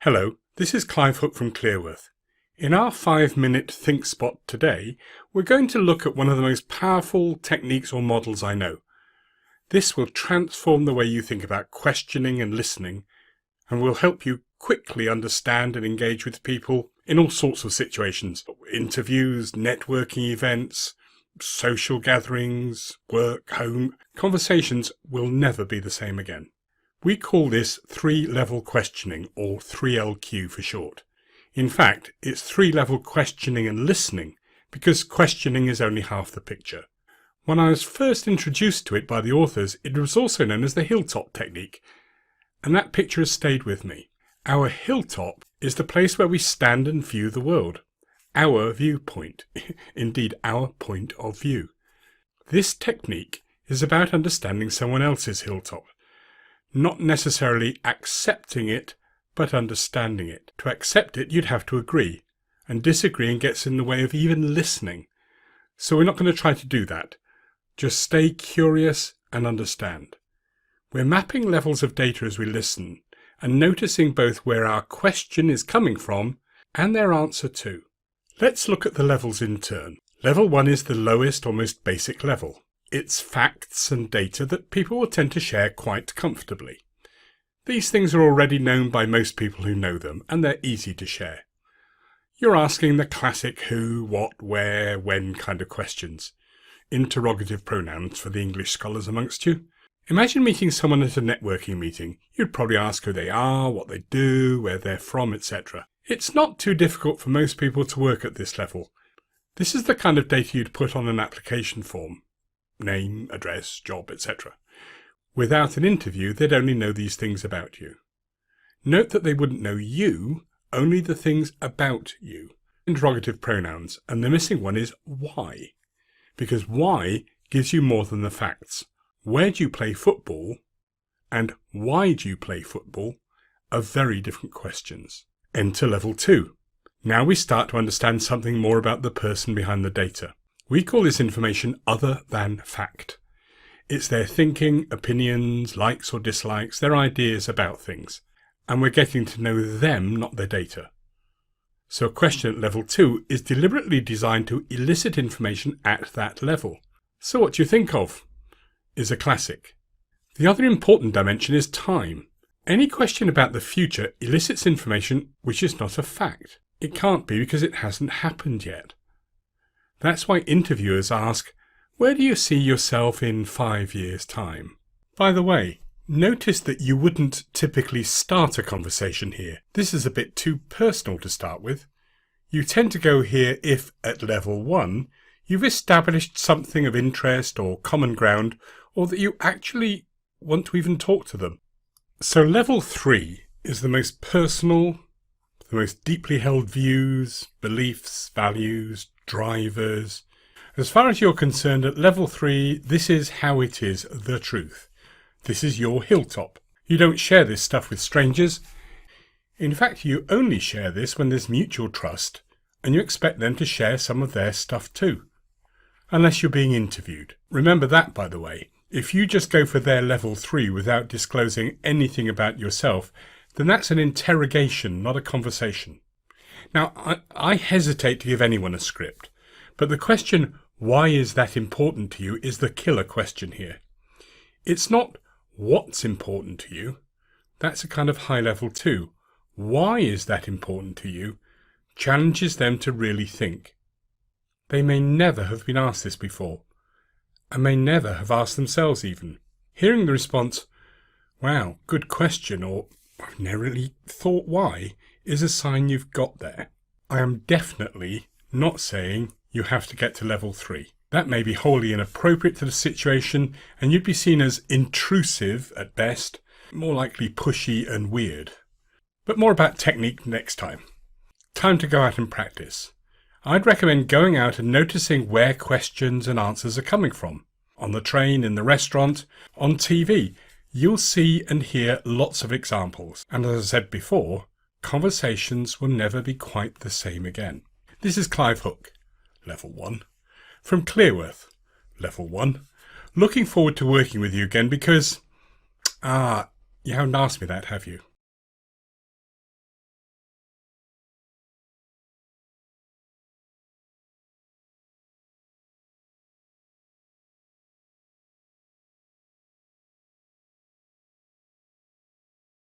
Hello, this is Clive Hook from Clearworth. In our 5-minute Think Spot today, we're going to look at one of the most powerful techniques or models I know. This will transform the way you think about questioning and listening, and will help you quickly understand and engage with people in all sorts of situations. Interviews, networking events, social gatherings, work, home. Conversations will never be the same again. We call this 3-level questioning, or 3LQ for short. In fact, it's 3-level questioning and listening, because questioning is only half the picture. When I was first introduced to it by the authors, it was also known as the hilltop technique, and that picture has stayed with me. Our hilltop is the place where we stand and view the world. Our viewpoint, indeed our point of view. This technique is about understanding someone else's hilltop. Not necessarily accepting it, but understanding it. To accept it, you'd have to agree, and disagreeing gets in the way of even listening. So we're not going to try to do that. Just stay curious and understand. We're mapping levels of data as we listen, and noticing both where our question is coming from and their answer too. Let's look at the levels in turn. Level 1 is the lowest or most basic level. It's facts and data that people will tend to share quite comfortably. These things are already known by most people who know them, and they're easy to share. You're asking the classic who, what, where, when kind of questions. Interrogative pronouns for the English scholars amongst you. Imagine meeting someone at a networking meeting. You'd probably ask who they are, what they do, where they're from, etc. It's not too difficult for most people to work at this level. This is the kind of data you'd put on an application form. Name, address, job, etc. Without an interview, they'd only know these things about you. Note that they wouldn't know you, only the things about you. Interrogative pronouns, and the missing one is why. Because why gives you more than the facts. Where do you play football and why do you play football are very different questions. Enter level 2. Now we start to understand something more about the person behind the data. We call this information other than fact. It's their thinking, opinions, likes or dislikes, their ideas about things. And we're getting to know them, not their data. So a question at level 2 is deliberately designed to elicit information at that level. So what do you think of? Is a classic. The other important dimension is time. Any question about the future elicits information which is not a fact. It can't be because it hasn't happened yet. That's why interviewers ask, where do you see yourself in 5 years' time? By the way, notice that you wouldn't typically start a conversation here. This is a bit too personal to start with. You tend to go here if, at level 1, you've established something of interest or common ground, or that you actually want to even talk to them. So level 3 is the most personal, the most deeply held views, beliefs, values, drivers. As far as you're concerned, at level 3, this is how it is, the truth. This is your hilltop. You don't share this stuff with strangers. In fact, you only share this when there's mutual trust, and you expect them to share some of their stuff too. Unless you're being interviewed. Remember that, by the way. If you just go for their level 3 without disclosing anything about yourself, then that's an interrogation, not a conversation. Now, I hesitate to give anyone a script, but the question, why is that important to you, is the killer question here. It's not what's important to you. That's a kind of high level too. Why is that important to you challenges them to really think. They may never have been asked this before, and may never have asked themselves even. Hearing the response, wow, good question, or I've never really thought why, is a sign you've got there. I am definitely not saying you have to get to level 3. That may be wholly inappropriate to the situation, and you'd be seen as intrusive at best, more likely pushy and weird. But more about technique next time. Time to go out and practice. I'd recommend going out and noticing where questions and answers are coming from. On the train, in the restaurant, on TV. You'll see and hear lots of examples. And as I said before, conversations will never be quite the same again. This is Clive Hook, Level 1, from Clearworth, Level 1. Looking forward to working with you again because, you haven't asked me that, have you?